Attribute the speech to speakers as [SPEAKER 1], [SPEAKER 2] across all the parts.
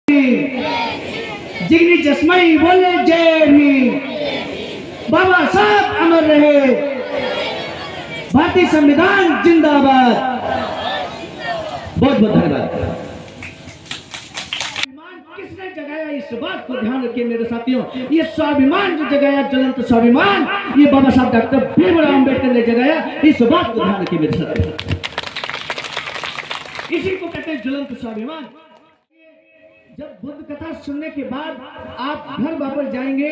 [SPEAKER 1] जिगनी जसमई बोले जय भीम। बाबा साहब अमर रहे, भारतीय संविधान जिंदाबाद। बहुत बहुत धन्यवाद। किसने जगाया, इस बात को ध्यान रखिए मेरे साथियों। ये स्वाभिमान जो जगाया, ज्वलंत स्वाभिमान, ये बाबा साहब डॉक्टर भीमराव अंबेडकर ने जगाया। इस बात को ध्यान रखिए मेरे साथियों। इसी को कहते हैं ज्वलंत स्वाभिमान। जब बुद्ध कथा सुनने के बाद आप घर वापस जाएंगे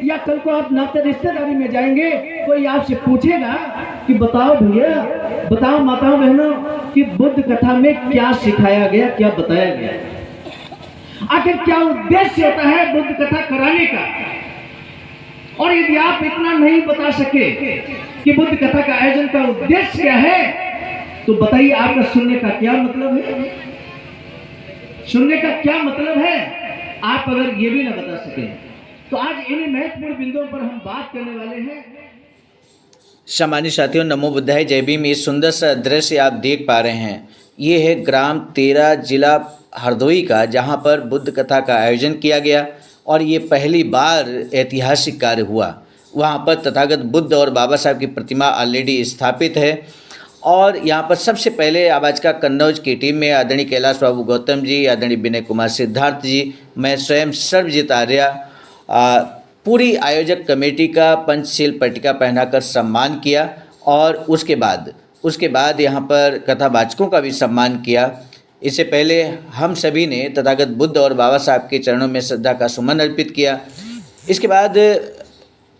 [SPEAKER 1] या कल को आप नाते रिश्तेदारी में जाएंगे, कोई आपसे पूछेगा कि बताओ भैया, बताओ माताओं बहनों, कि बुद्ध कथा में क्या सिखाया गया, क्या बताया गया, आखिर क्या उद्देश्य होता है बुद्ध कथा कराने का। और यदि आप इतना नहीं बता सके कि बुद्ध कथा का आयोजन का उद्देश्य क्या है, तो बताइए आपका सुनने का क्या मतलब है। सुनने का क्या मतलब है, आप अगर ये भी ना बता सके, तो आज इन्हीं महत्वपूर्ण बिंदुओं पर हम बात करने वाले हैं।
[SPEAKER 2] सम्मानित साथियों, नमो बुद्धाय, जय भीम। ये सुंदर सा दृश्य आप देख पा रहे हैं, ये है ग्राम 13 जिला हरदोई का, जहां पर बुद्ध कथा का आयोजन किया गया और ये पहली बार ऐतिहासिक कार्य हुआ। वहां पर तथागत बुद्ध और बाबा साहब की प्रतिमा ऑलरेडी स्थापित है। और यहाँ पर सबसे पहले आवाज का कन्नौज की टीम में आदरणीय कैलाश बाबू गौतम जी, आदरणीय विनय कुमार सिद्धार्थ जी, मैं स्वयं सर्वजीत आर्या, पूरी आयोजक कमेटी का पंचशील पट्टिका पहनाकर सम्मान किया। और उसके बाद यहाँ पर कथावाचकों का भी सम्मान किया। इससे पहले हम सभी ने तथागत बुद्ध और बाबा साहब के चरणों में श्रद्धा का सुमन अर्पित किया। इसके बाद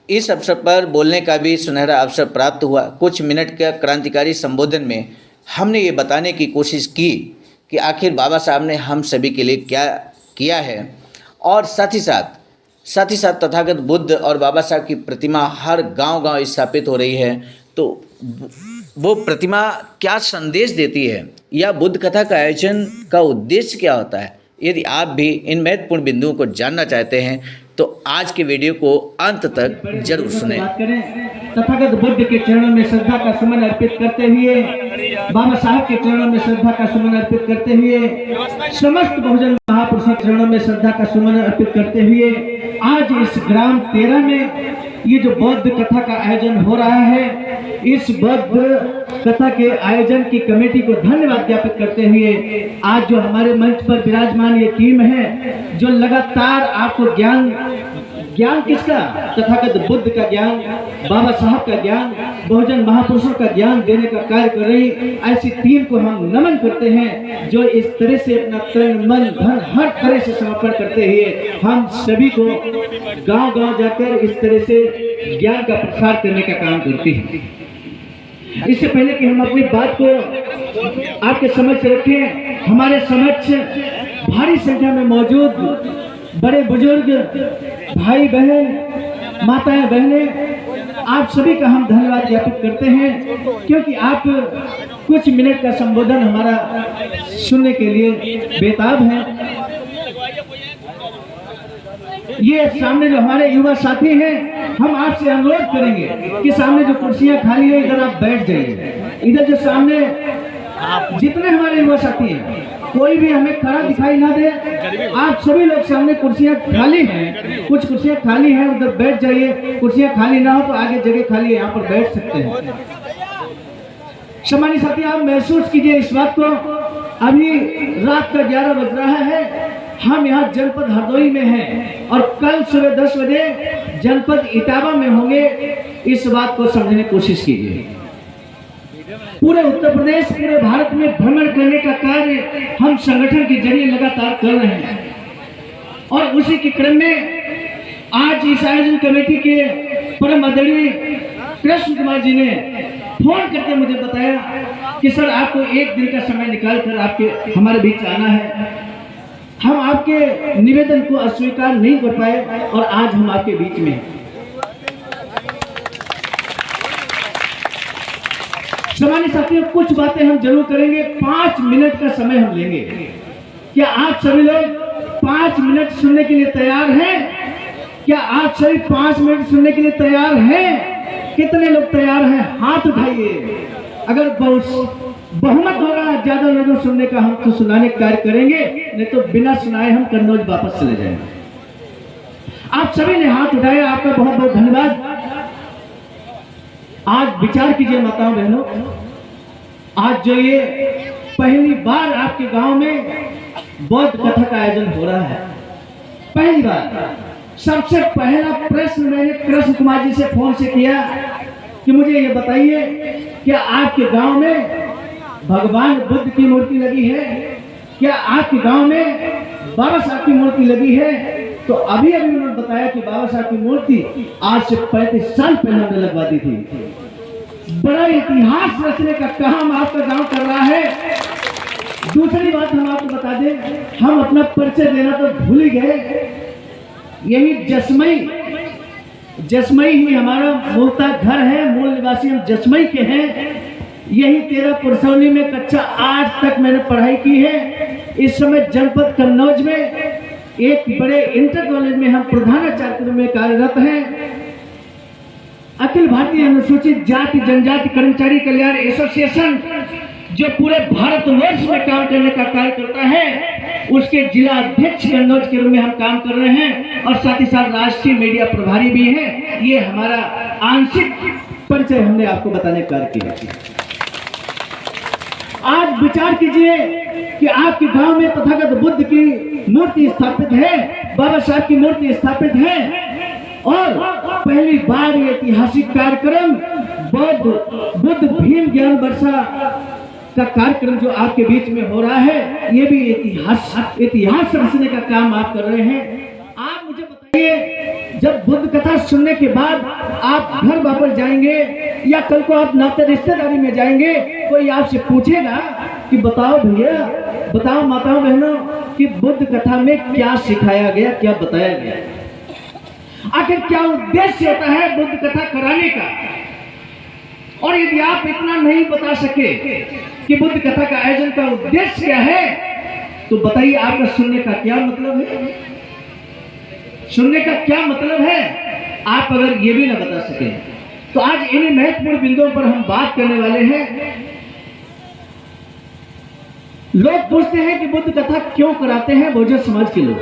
[SPEAKER 2] इस अवसर पर बोलने का भी सुनहरा अवसर प्राप्त हुआ। कुछ मिनट का क्रांतिकारी संबोधन में हमने ये बताने की कोशिश की कि आखिर बाबा साहब ने हम सभी के लिए क्या किया है, और साथ ही साथ तथागत बुद्ध और बाबा साहब की प्रतिमा हर गांव-गांव स्थापित हो रही है। तो वो प्रतिमा क्या संदेश देती है, या बुद्ध कथा का आयोजन का उद्देश्य क्या होता है, यदि आप भी इन महत्वपूर्ण बिंदुओं को जानना चाहते हैं तो आज के वीडियो को अंत तक जरूर सुनें।
[SPEAKER 1] तथागत बुद्ध के चरणों में श्रद्धा का सुमन अर्पित करते हुए, बाबा साहब के चरणों में श्रद्धा का सुमन अर्पित करते हुए, समस्त बहुजन महापुरुषों के चरणों में श्रद्धा का सुमन अर्पित करते हुए, आज इस ग्राम 13 में ये जो बौद्ध कथा का आयोजन हो रहा है, इस बौद्ध कथा के आयोजन की कमेटी को धन्यवाद ज्ञापित करते हुए, आज जो हमारे मंच पर विराजमान ये टीम है, जो लगातार आपको ज्ञान किसका, तथागत बुद्ध का ज्ञान, बाबा साहब का ज्ञान, बहुजन महापुरुषों का ज्ञान देने का कार्य कर रही, ऐसी टीम को हम नमन करते हैं, जो इस तरह से अपना तन मन धन हर तरह से समर्पण करते हुए हम सभी को गांव-गांव जाकर इस तरह से ज्ञान का प्रसार करने का काम करती है। इससे पहले कि हम अपनी बात को आपके समक्ष रखें, हमारे समक्ष भारी संख्या में मौजूद बड़े बुजुर्ग भाई बहन, माताएं बहनें, आप सभी का हम धन्यवाद ज्ञापित करते हैं, क्योंकि आप कुछ मिनट का संबोधन हमारा सुनने के लिए बेताब हैं। ये सामने जो हमारे युवा साथी हैं, हम आपसे अनुरोध करेंगे कि सामने जो कुर्सियां खाली है, इधर आप बैठ जाइए। इधर जो सामने जितने हमारे युवा साथी हैं, कोई भी हमें खड़ा दिखाई ना दे। आप सभी लोग सामने कुर्सियां खाली हैं, कुछ कुर्सियां खाली हैं, उधर बैठ जाइए। कुर्सियां खाली ना हो तो आगे जगह खाली है, यहाँ पर बैठ सकते हैं। सम्मानित साथी, आप महसूस कीजिए इस बात को। अभी रात का 11 बज रहा है, हम यहाँ जनपद हरदोई में हैं और कल सुबह 10 बजे जनपद इटावा में होंगे। इस बात को समझने की कोशिश कीजिए। पूरे उत्तर प्रदेश, पूरे भारत में भ्रमण करने का कार्य हम संगठन के जरिए लगातार कर रहे हैं, और उसी के क्रम में आज इस आयोजन कमेटी के परम आदरणीय कृष्ण कुमार जी ने फोन करके मुझे बताया कि सर, आपको एक दिन का समय निकाल कर आपके हमारे बीच आना है। हम आपके निवेदन को अस्वीकार नहीं कर पाए और आज हम आपके बीच में हैं। सम्मानित साथियों, कुछ बातें हम जरूर करेंगे। 5 मिनट का समय हम लेंगे। क्या आप सभी लोग 5 मिनट सुनने के लिए तैयार हैं? क्या आप सभी 5 मिनट सुनने के लिए तैयार हैं? कितने लोग तैयार हैं? हाथ उठाइए। अगर बहुत बहुमत हो रहा है, ज्यादा लोगों सुनने का, हम तो सुनाने का कार्य करेंगे, नहीं तो बिना सुनाए हम कन्नौज वापस चले जाएंगे। आप सभी ने हाथ उठाया, आपका बहुत बहुत धन्यवाद। आज विचार कीजिए माताओं बहनों, आज जो ये पहली बार आपके गांव में बौद्ध कथा का आयोजन हो रहा है, पहली बार। सबसे पहला प्रश्न मैंने कृष्ण कुमार जी से फोन से किया कि मुझे ये बताइए, क्या आपके गांव में भगवान बुद्ध की मूर्ति लगी है? क्या आपके गांव में बाबा साहब की मूर्ति लगी है? तो अभी उन्होंने बताया कि बाबा साहब की मूर्ति आज से 35 साल पहले हमने लगवा दी थी। बड़ा इतिहास रचने का काम आपका गांव कर रहा है। दूसरी बात हम आपको बता दें, हम अपना परिचय देना तो भूल ही गए। यही जसमई ही हमारा मूलतः घर है, मूल निवासी हम जसमई के हैं। यही 13 पुरसौनी में कक्षा 8 तक मैंने पढ़ाई की है। इस समय जनपद कन्नौज में एक बड़े इंटर कॉलेज में हम प्रधानाचार्य के रूप में कार्यरत हैं। अखिल भारतीय अनुसूचित जाति जनजाति कर्मचारी कल्याण एसोसिएशन जो पूरे भारतवर्ष में काम करने का कार्य करता है, उसके जिला अध्यक्ष कन्नौज के रूप में हम काम कर रहे हैं और साथ ही साथ राष्ट्रीय मीडिया प्रभारी भी हैं। ये हमारा आंशिक परिचय हमने आपको बताने का कार्य किया। आज विचार कीजिए कि आपके गांव में तथागत बुद्ध की मूर्ति स्थापित है, बाबा साहब की मूर्ति स्थापित है और पहली बार ये ऐतिहासिक कार्यक्रम बुद्ध भीम ज्ञान वर्षा का कार्यक्रम जो आपके बीच में हो रहा है, ये भी इतिहास रचने का काम आप कर रहे हैं। आप मुझे बताइए, जब बुद्ध कथा सुनने के बाद आप घर वापस जाएंगे या कल को आप नाते रिश्तेदारी में जाएंगे, कोई आपसे पूछेगा कि बताओ भैया, बताओ माताओं बहनों कि बुद्ध कथा में क्या सिखाया गया, क्या बताया गया, आखिर क्या उद्देश्य होता है बुद्ध कथा कराने का। और यदि आप इतना नहीं बता सके कि बुद्ध कथा का आयोजन का उद्देश्य क्या है, तो बताइए आपका सुनने का क्या मतलब है? सुनने का क्या मतलब है? आप अगर ये भी ना बता सके, तो आज इन्हीं महत्वपूर्ण बिंदुओं पर हम बात करने वाले हैं। लोग पूछते हैं कि बुद्ध कथा क्यों कराते हैं बहुजन समाज के लोग,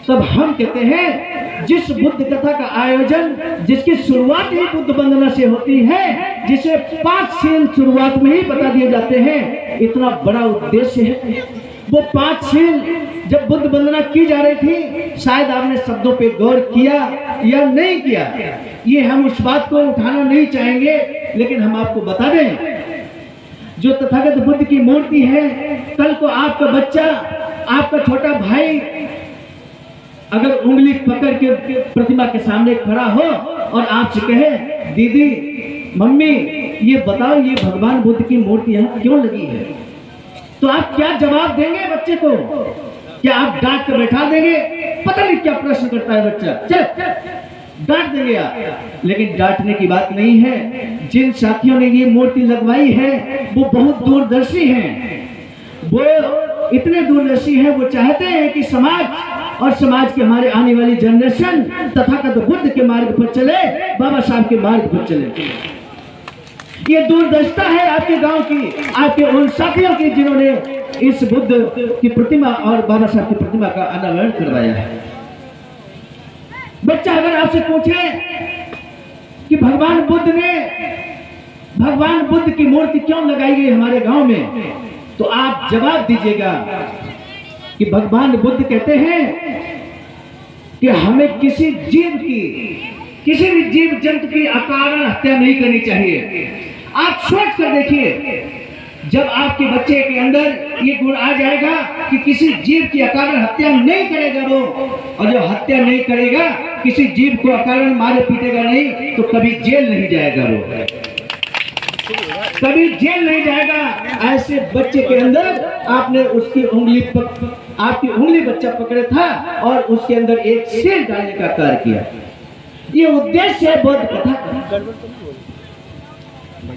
[SPEAKER 1] तब हम कहते हैं जिस बुद्ध कथा का आयोजन, जिसकी शुरुआत ही बुद्ध वंदना से होती है, जिसे 5 शील शुरुआत में ही बता दिए जाते हैं, इतना बड़ा उद्देश्य है। वो 5 शील जब बुद्ध वंदना की जा रही थी, शायद आपने शब्दों पे गौर किया या नहीं किया, ये हम उस बात को उठाना नहीं चाहेंगे, लेकिन हम आपको बता दें, जो तथागत बुद्ध की मूर्ति है, कल को आपका बच्चा, आपका छोटा भाई अगर उंगली पकड़ के प्रतिमा के सामने खड़ा हो और आपसे कहे, दीदी मम्मी ये बताओ, ये भगवान बुद्ध की मूर्ति यहाँ क्यों लगी है, तो आप क्या जवाब देंगे बच्चे को? क्या आप डांट कर बैठा देंगे? पता नहीं क्या प्रश्न करता है बच्चा, चल डांट देंगे आप। लेकिन डांटने की बात नहीं है। जिन साथियों ने ये मूर्ति लगवाई है वो बहुत दूरदर्शी हैं, वो इतने दूरदर्शी हैं, वो चाहते हैं कि समाज और समाज के हमारे आने वाली जनरेशन तथागत बुद्ध के मार्ग पर चले, बाबा साहब के मार्ग पर चले। ये दूरदर्शिता है आपके गांव की, आपके उन साथियों की जिन्होंने इस बुद्ध की प्रतिमा और बाबा साहब की प्रतिमा का अनावरण करवाया है। बच्चा अगर आपसे पूछे कि भगवान बुद्ध की मूर्ति क्यों लगाई गई हमारे गांव में, तो आप जवाब दीजिएगा कि भगवान बुद्ध कहते हैं कि हमें किसी भी जीव जंतु की अकारण हत्या नहीं करनी चाहिए। आप सोच कर देखिए, जब आपके बच्चे के अंदर ये गुण आ जाएगा कि किसी जीव की अकारण हत्या नहीं करेगा वो, और जो हत्या नहीं करेगा, किसी जीव को अकारण मारे पीटेगा नहीं, तो कभी जेल नहीं जाएगा वो, कभी जेल नहीं जाएगा। ऐसे बच्चे के अंदर आपने उसकी आपकी उंगली बच्चा पकड़े था और उसके अंदर एक शेर डालने का कार्य किया। ये उद्देश्य है बौद्ध कथा का।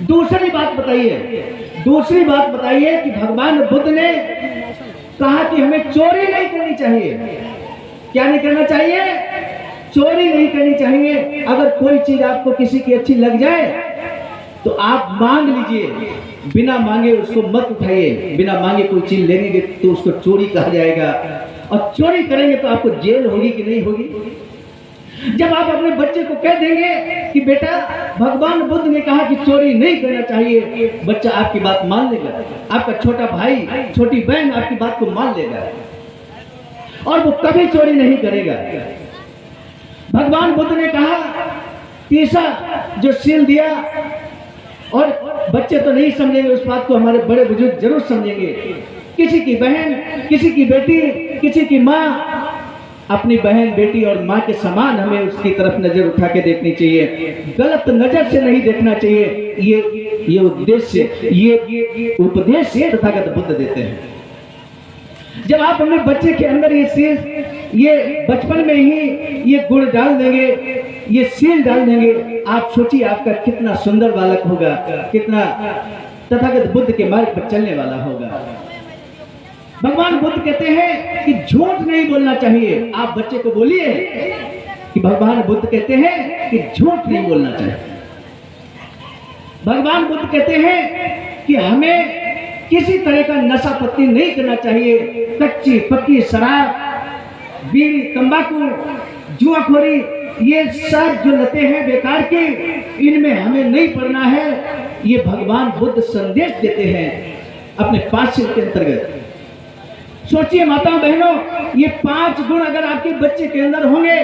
[SPEAKER 1] दूसरी बात बताइए कि भगवान बुद्ध ने कहा कि हमें चोरी नहीं करनी चाहिए। क्या नहीं करना चाहिए? चोरी नहीं करनी चाहिए। अगर कोई चीज आपको किसी की अच्छी लग जाए तो आप मांग लीजिए, बिना मांगे उसको मत उठाइए। बिना मांगे कोई चीज लेंगे तो उसको चोरी कहा जाएगा, और चोरी करेंगे तो आपको जेल होगी कि नहीं होगी। जब आप अपने बच्चे को कह देंगे कि बेटा भगवान बुद्ध ने कहा कि चोरी नहीं करना चाहिए, बच्चा आपकी बात मान लेगा। आपका छोटा भाई छोटी बहन आपकी बात को मान लेगा और वो कभी चोरी नहीं करेगा। भगवान बुद्ध ने कहा तीसरा जो सील दिया, और बच्चे तो नहीं समझेंगे उस बात को, हमारे बड़े बुजुर्ग जरूर समझेंगे। किसी की बहन, किसी की बेटी, किसी की माँ, अपनी बहन बेटी और माँ के समान हमें उसकी तरफ नजर उठा के देखनी चाहिए, गलत नजर से नहीं देखना चाहिए। ये उद्देश्य, ये उपदेश तथागत बुद्ध देते हैं। जब आप अपने बच्चे के अंदर ये बचपन में ही ये गुण डाल देंगे, ये सील डाल देंगे, आप सोचिए आपका कितना सुंदर बालक होगा, कितना तथागत बुद्ध के मार्ग पर चलने वाला होगा। भगवान बुद्ध कहते हैं कि झूठ नहीं बोलना चाहिए। आप बच्चे को बोलिए कि भगवान बुद्ध कहते हैं कि झूठ नहीं बोलना चाहिए। भगवान बुद्ध कहते हैं कि हमें किसी तरह का नशा पत्ती नहीं करना चाहिए। कच्ची पक्की शराब, बीड़ी, तंबाकू, जुआखोरी, ये सब जो लतें हैं बेकार की, इनमें हमें नहीं पड़ना है। ये भगवान बुद्ध संदेश देते हैं अपने 5 शील के अंतर्गत। सोचिए माताओं बहनों, ये 5 गुण अगर आपके बच्चे के अंदर होंगे,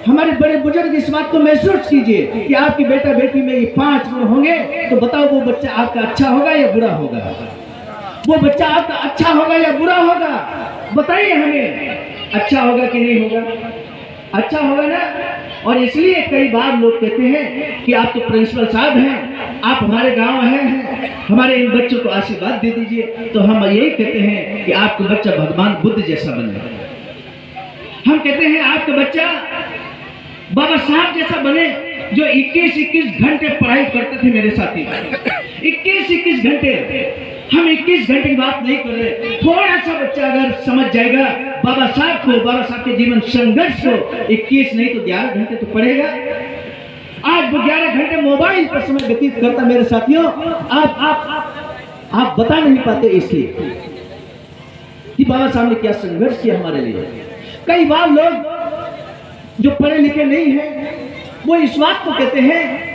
[SPEAKER 1] हमारे बड़े बुजुर्ग इस बात को महसूस कीजिए कि आपकी बेटा बेटी में ये 5 गुण होंगे, तो बताओ वो बच्चा आपका अच्छा होगा या बुरा होगा? वो बच्चा आपका अच्छा होगा या बुरा होगा? बताइए हमें, अच्छा होगा कि नहीं होगा? अच्छा होगा ना। और इसलिए कई बार लोग कहते हैं कि आप तो प्रिंसिपल साहब हैं, आप हमारे गांव हैं, हमारे इन बच्चों को आशीर्वाद दे दीजिए। तो हम यही कहते हैं कि आपका बच्चा भगवान बुद्ध जैसा बने। हम कहते हैं आपका बच्चा बाबा साहब जैसा बने, जो 21-21 घंटे पढ़ाई करते थे मेरे साथी। 21-21 घंटे। हम 21 घंटे की बात नहीं कर रहे। थोड़ा सा बच्चा अगर समझ जाएगा बाबा साहब को, बाबा साहब के जीवन संघर्ष को, 21 नहीं तो 11 घंटे तो पढ़ेगा। आज वो 11 घंटे मोबाइल पर समय व्यतीत करता मेरे साथियों। आप बता नहीं पाते इसलिए कि बाबा साहब ने क्या संघर्ष किया हमारे लिए। कई बार लोग जो पढ़े लिखे नहीं हैं, वो इस बात को कहते हैं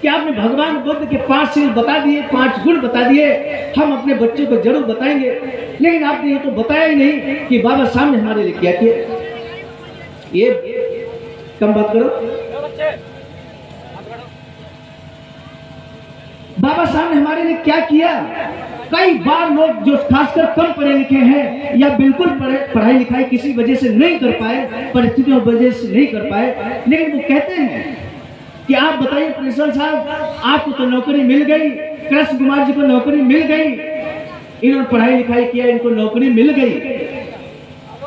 [SPEAKER 1] कि आपने भगवान बुद्ध के 5 शील बता दिए, 5 गुण बता दिए, हम अपने बच्चे को जरूर बताएंगे। लेकिन आपने ये तो बताया ही नहीं कि बाबा साहब ने हमारे लिए क्या किया। ये कम बात करो। बाबा साहब ने हमारे लिए क्या किया। कई बार लोग जो खासकर कम पढ़े लिखे हैं या बिल्कुल पढ़ाई लिखाई किसी वजह से नहीं कर पाए, परिस्थितियों की वजह से नहीं कर पाए, लेकिन वो कहते हैं कि आप बताइए प्रिंसिपल साहब, आपको तो नौकरी मिल गई, कृष्ण कुमार जी को नौकरी मिल गई, इन्होंने पढ़ाई लिखाई किया, इनको नौकरी मिल गई,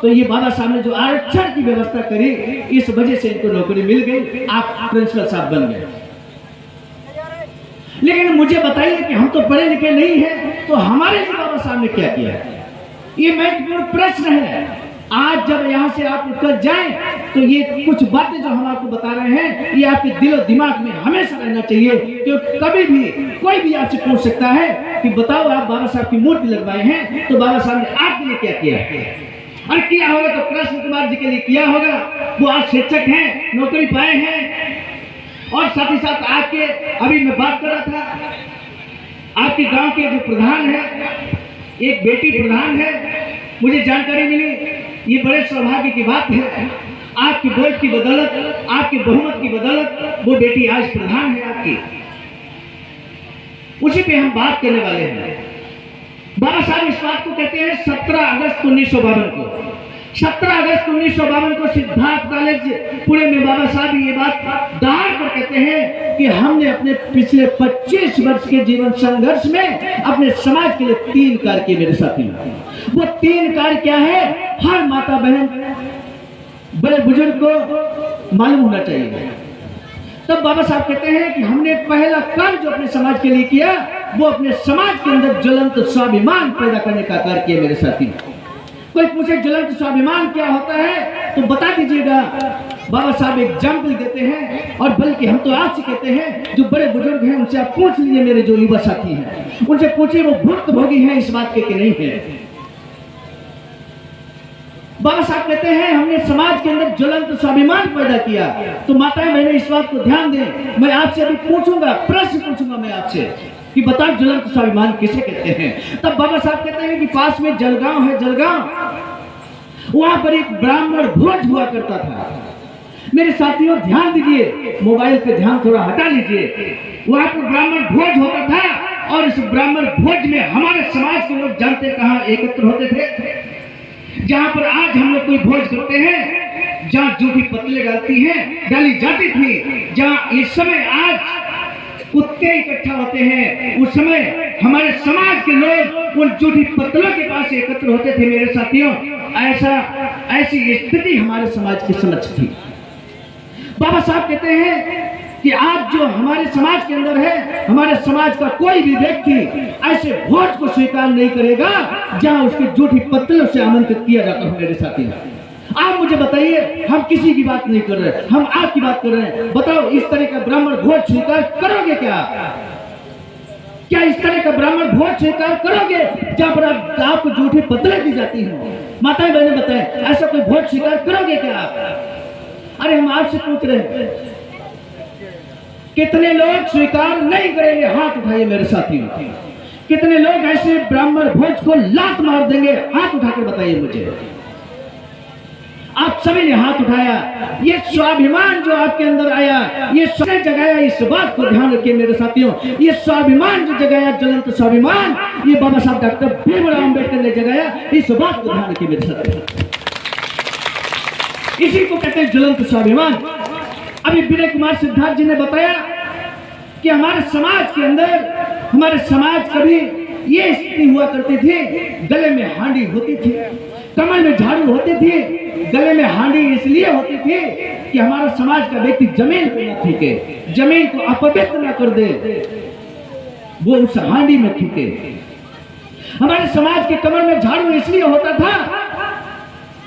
[SPEAKER 1] तो ये बाबा साहब ने जो आरक्षण की व्यवस्था करी, इस वजह से इनको नौकरी मिल गई, आप प्रिंसिपल साहब बन गए। लेकिन मुझे बताइए कि हम तो पढ़े लिखे नहीं हैं, तो हमारे लिए बाबा साहब ने क्या किया? ये महत्वपूर्ण प्रश्न है। आज जब यहाँ से आप उठकर जाएं, तो ये कुछ बातें जो हम आपको बता रहे हैं, ये आपके दिलो दिमाग में हमेशा रहना चाहिए। क्योंकि कभी भी कोई भी आपसे पूछ सकता है कि बताओ आप बाबा साहब की मूर्ति लगवाए हैं, तो बाबा साहब ने आपके लिए क्या किया? और किया होगा तो कृष्ण कुमार जी के लिए किया होगा। वो आज शिक्षक हैं, नौकरी पाए हैं। और साथ ही साथ आपके, अभी मैं बात कर रहा था, आपके गांव के जो प्रधान है, एक बेटी प्रधान है, मुझे जानकारी मिली। ये बड़े सौभाग्य की बात है। आपके वोट की बदौलत, आपके बहुमत की बदौलत वो बेटी आज प्रधान है आपकी। उसी पे हम बात करने वाले हैं। बाबा साहब इस बात को कहते हैं 17 अगस्त 1952 को। 17 अगस्त 1952 को सिद्धार्थ कॉलेज पुणे में बाबा साहब ये बात दार कर कहते हैं कि हमने अपने पिछले 25 वर्ष के जीवन संघर्ष में अपने समाज के लिए 3 कार्य किए मेरे साथी। वो 3 कार्य क्या है, हर माता बहन बड़े बुजुर्ग को मालूम होना चाहिए। तब बाबा साहब कहते हैं कि हमने पहला कार्य जो अपने समाज के लिए किया, वो अपने समाज के अंदर ज्वलंत स्वाभिमान पैदा करने का कार्य किया मेरे साथी। कोई पूछे ज्वलंत स्वाभिमान क्या होता है, तो बता दीजिएगा। बाबा साहब एग्जाम्पल देते हैं, और बल्कि हम तो आपसे कहते हैं जो बड़े बुजुर्ग हैं उनसे आप पूछ लीजिए, मेरे जो युवा साथी हैं उनसे पूछिए वो भुक्तभोगी हैं इस बात के कि नहीं है। बाबा साहब कहते हैं हमने समाज के अंदर ज्वलंत स्वाभिमान पैदा किया। तो माताएं बहनें इस बात को ध्यान दें, मैं आपसे अभी पूछूंगा, प्रश्न पूछूंगा मैं आपसे कि बताओ ज्वलंत स्वाभिमान किसे कहते हैं। तब बाबा साहब कहते हैं कि पास में जलगांव है, जलगांव, वहां पर एक ब्राह्मण भोज हुआ करता था। मेरे साथियों ध्यान दीजिए, मोबाइल पे ध्यान थोड़ा हटा लीजिए। वहां पर ब्राह्मण भोज होता था, और इस ब्राह्मण भोज में हमारे समाज के लोग जानते कहां एकत्र होते थे? जहां पर आज हम लोग कोई भोज करते हैं, जहां जूठी पतले डाली जाती थी, जहां इस समय आज कुत्ते इकट्ठा होते हैं, उस समय हमारे समाज के लोग उन जूठी पतलों के पास एकत्र होते थे। मेरे साथियों, ऐसी स्थिति हमारे समाज के समक्ष थी। बाबा साहब कहते हैं कि आज जो हमारे समाज के अंदर है, हमारे समाज का कोई भी व्यक्ति ऐसे भोज को स्वीकार नहीं करेगा जहां उसके जूठी पत्तलों से आमंत्रित किया जाता है। मेरे साथी, आप मुझे बताइए, हम किसी की बात नहीं कर रहे, हम आपकी बात कर रहे हैं। बताओ इस तरह का ब्राह्मण भोज स्वीकार करोगे क्या? क्या इस तरह का ब्राह्मण भोज स्वीकार करोगे जहां पर आपको जूठी पत्तलें दी जाती हैं? माताएं बहनें बताएं, ऐसा कोई भोज स्वीकार करोगे क्या आप? अरे हम आपसे पूछ रहे हैं, कितने लोग स्वीकार नहीं करेंगे? हाथ उठाइए मेरे साथियों। कितने लोग ऐसे ब्राह्मण भोज को लात मार देंगे? हाथ उठाकर बताइए मुझे। आप सभी ने हाथ उठाया। ये स्वाभिमान जो आपके अंदर आया, ये जगाया, इस बात को ध्यान रखिए मेरे साथियों। ये स्वाभिमान जो जगाया, ज्वलंत स्वाभिमान, ये बाबा साहब डॉक्टर भीमराव अम्बेडकर ने जगाया। इस बात को ध्यान रखिए मेरे साथियों। इसी को कहते हैं ज्वलंत स्वाभिमान। अभी विनय कुमार सिद्धार्थ जी ने बताया कि हमारे समाज के अंदर, हमारे समाज कभी ये स्थिति हुआ करती थी, गले में हांडी होती थी, कमर में झाड़ू होती थी। गले में हांडी इसलिए होती थी कि हमारा समाज का व्यक्ति जमीन को न थूके, जमीन को अपवित्र न कर दे, वो उस हांडी में थूके। हमारे समाज के कमर में झाड़ू इसलिए होता था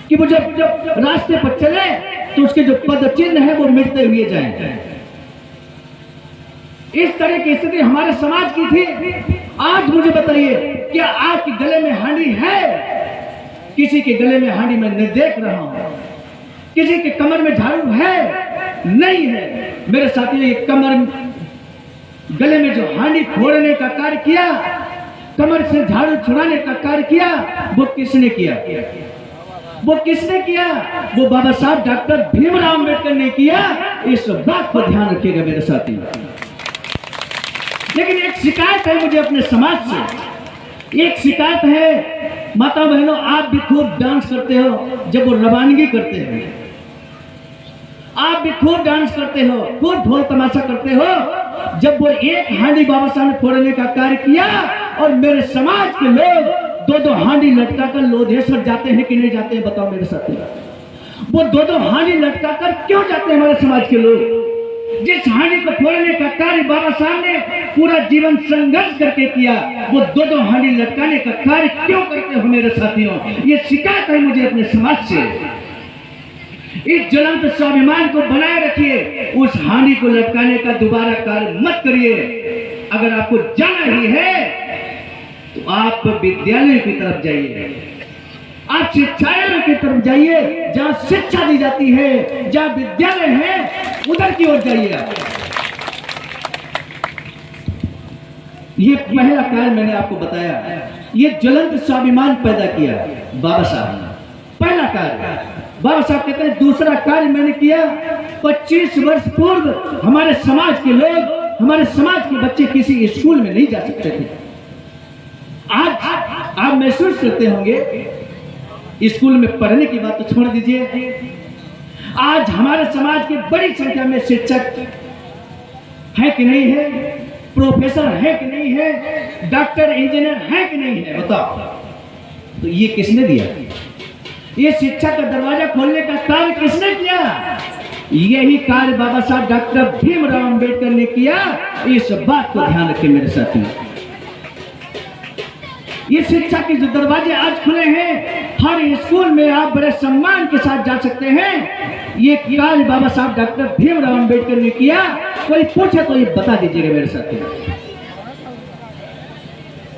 [SPEAKER 1] कि वो जब रास्ते पर चले तो उसके जो पद चिन्ह है वो मिटते हुए जाएं। इस तरह की स्थिति हमारे समाज की थी। आज मुझे बताइए, क्या आपके गले में हांडी है? किसी के गले में हांडी मैं नहीं देख रहा हूं। किसी के कमर में झाड़ू है? नहीं है। मेरे साथियों, ये कमर, गले में जो हांडी फोड़ने का कार्य किया, कमर से झाड़ू छुड़ाने का कार्य किया, वो किसने किया? वो किसने किया? वो बाबा साहब डॉक्टर भीमराव अम्बेडकर ने किया। इस बात को ध्यान रखिएगा मेरे साथी। लेकिन एक शिकायत है मुझे अपने समाज से, एक शिकायत है। माता बहनों, आप भी खूब डांस करते हो जब वो रवानगी करते हैं, आप भी खूब डांस करते हो, खूब ढोल तमाशा करते हो जब वो एक हांडी बाबा साहब ने फोड़ने का कार्य किया, और मेरे समाज के लोग दो हांडी लटका कर लोधेश्वर जाते हैं कि नहीं जाते हैं? बताओ मेरे साथी। वो दो हांडी लटका कर क्यों जाते हैं हमारे समाज के लोग? जिस हांडी को फोड़ने का कार्य बाबा साहब ने पूरा जीवन संघर्ष करके किया, वो दो हांडी लटकाने का कार्य क्यों करते हो मेरे साथियों? ये शिकायत है मुझे अपने समाज से। इस ज्वलंत स्वाभिमान को बनाए रखिए, उस हांडी को लटकाने का दोबारा कार्य मत करिए। अगर आपको जाना ही है तो आप विद्यालय की तरफ जाइए, आप शिक्षालय की तरफ जाइए, जहां शिक्षा दी जाती है, जहां विद्यालय है, उधर की ओर जाइए। ये पहला कार्य मैंने आपको बताया, ये ज्वलंत स्वाभिमान पैदा किया बाबा साहब ने, पहला कार्य। बाबा साहब कहते हैं दूसरा कार्य मैंने किया, 25 वर्ष पूर्व हमारे समाज के लोग, हमारे समाज के बच्चे किसी स्कूल में नहीं जा सकते थे। आज आप महसूस करते होंगे, स्कूल में पढ़ने की बात तो छोड़ दीजिए, आज हमारे समाज की बड़ी संख्या में शिक्षक है कि नहीं है, प्रोफेसर है कि नहीं है, डॉक्टर इंजीनियर है कि नहीं है? बताओ। तो ये किसने दिया? ये शिक्षा का दरवाजा खोलने का कार्य किसने किया? यही कार्य बाबा साहब डॉक्टर भीमराव अम्बेडकर ने किया। इस बात को ध्यान रखें मेरे साथियों। ये शिक्षा के जो दरवाजे आज खुले हैं, हर स्कूल में आप बड़े सम्मान के साथ जा सकते हैं। ये कार्य बाबा साहब डॉक्टर भीमराव अंबेडकर ने किया। कोई पूछे तो ये बता दीजिएगा मेरे साथ।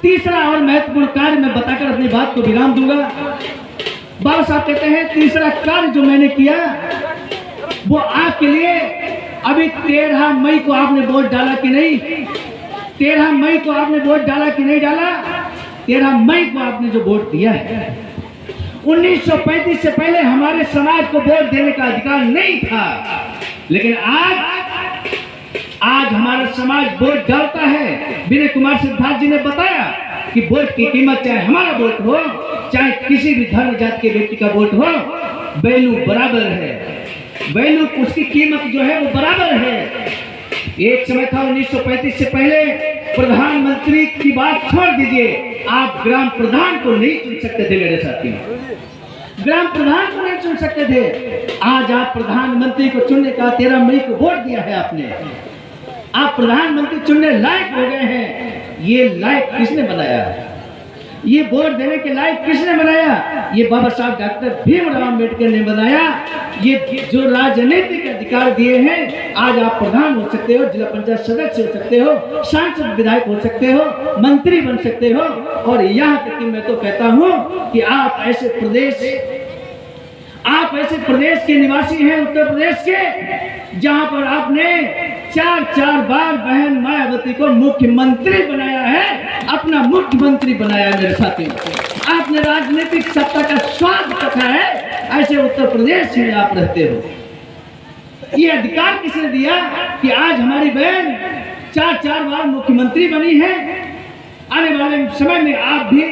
[SPEAKER 1] तीसरा और महत्वपूर्ण कार्य मैं बताकर अपनी बात को विराम दूंगा। बाबा साहब कहते हैं तीसरा कार्य जो मैंने किया वो आपके लिए, अभी 13 मई को आपने वोट डाला कि नहीं? 13 मई को आपने वोट डाला कि नहीं डाला? 13 मई को आपने जो वोट दिया है, 1935 से पहले हमारे समाज को वोट देने का अधिकार नहीं था, लेकिन आज हमारा समाज वोट डालता है। विनय कुमार सिद्धार्थ जी ने बताया कि वोट की कीमत, चाहे हमारा वोट हो चाहे किसी भी धर्म जाति के व्यक्ति का वोट हो, वैल्यू बराबर है। वैल्यू, उसकी कीमत जो है वो बराबर है। एक समय था 1935 से पहले, प्रधानमंत्री की बात छोड़ दीजिए, आप ग्राम प्रधान को नहीं चुन सकते थे मेरे साथियों। ग्राम प्रधान को नहीं चुन सकते थे। आज आप प्रधानमंत्री को चुनने का 13 मई को वोट दिया है आपने। आप प्रधानमंत्री चुनने लायक हो गए हैं। ये लायक किसने बनाया? ये वोट देने के लायक किसने बनाया? ये बाबा साहब डॉक्टर भीमराव अंबेडकर ने बनाया। ये जो राजनीतिक अधिकार दिए हैं, आज आप प्रधान हो सकते हो, जिला पंचायत सदस्य हो सकते हो, सांसद विधायक हो सकते हो, मंत्री बन सकते हो। और यहाँ तक कि मैं तो कहता हूँ कि आप ऐसे प्रदेश के निवासी हैं, उत्तर प्रदेश के, जहां पर आपने 4 बार बहन मायावती को मुख्यमंत्री बनाया है, अपना मुख्यमंत्री बनाया है मेरे साथियों। आपने राजनीतिक सत्ता का स्वाद चखा है, ऐसे उत्तर प्रदेश में आप रहते हो। ये अधिकार किसने दिया कि आज हमारी बहन 4 बार मुख्यमंत्री बनी है? आने वाले समय में आप भी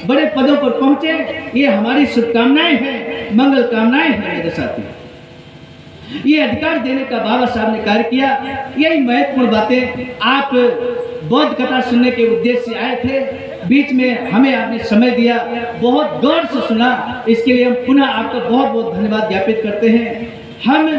[SPEAKER 1] बड़े पदों पर पहुंचे, ये हमारी शुभकामनाएं हैं, मंगल कामनाएं हैं मेरे साथी। ये अधिकार देने का बाबा साहब ने कार्य किया। यही महत्वपूर्ण बातें आप बौद्ध कथा सुनने के उद्देश्य से आए थे। बीच में हमें आपने समय दिया, बहुत गौर से सुना, इसके लिए हम पुनः आपका बहुत बहुत धन्यवाद ज्ञापित करते हैं। हम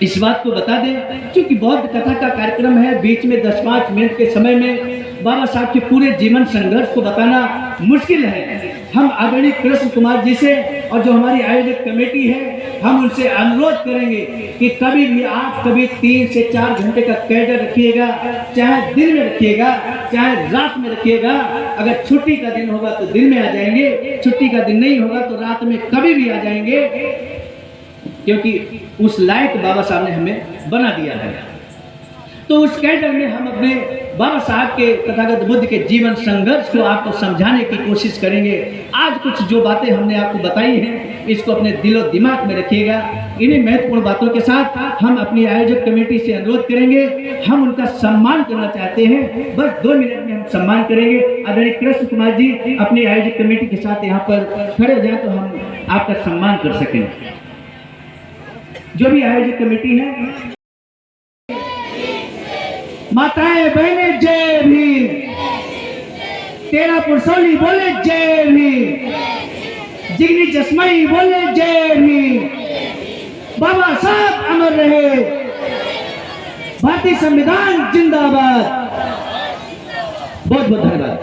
[SPEAKER 1] इस बात को बता दें, क्योंकि बौद्ध कथा का कार्यक्रम है, बीच में 10-5 मिनट के समय में बाबा साहब के पूरे जीवन संघर्ष को बताना मुश्किल है। हम आदरणीय कृष्ण कुमार जी से और जो हमारी आयोजक कमेटी है, हम उनसे अनुरोध करेंगे कि कभी भी आप 3 से 4 घंटे का कैडर रखिएगा, चाहे दिन में रखिएगा चाहे रात में रखिएगा। अगर छुट्टी का दिन होगा तो दिन में आ जाएंगे, छुट्टी का दिन नहीं होगा तो रात में कभी भी आ जाएंगे, क्योंकि उस लायक बाबा साहब ने हमें बना दिया है। तो उस कैडर में हम अपने बाबा साहब के तथागत बुद्ध के जीवन संघर्ष को आपको समझाने की कोशिश करेंगे। आज कुछ जो बातें हमने आपको बताई हैं, इसको अपने दिलो दिमाग में रखिएगा। इन्हीं महत्वपूर्ण बातों के साथ हम अपनी आयोजक कमेटी से अनुरोध करेंगे, हम उनका सम्मान करना चाहते हैं। बस 2 मिनट में हम सम्मान करेंगे। आदरणीय कृष्ण कुमार जी अपनी आयोजक कमेटी के साथ यहाँ पर खड़े हो जाए तो हम आपका सम्मान कर सकें। जो भी आयोजक कमेटी है, माताएं बहने जय भीम, तेरा पुरसौली बोले जय भीम, जिगनी जसमई बोले जय भीम, बाबा साहब अमर रहे, भारतीय संविधान जिंदाबाद। बहुत बहुत धन्यवाद।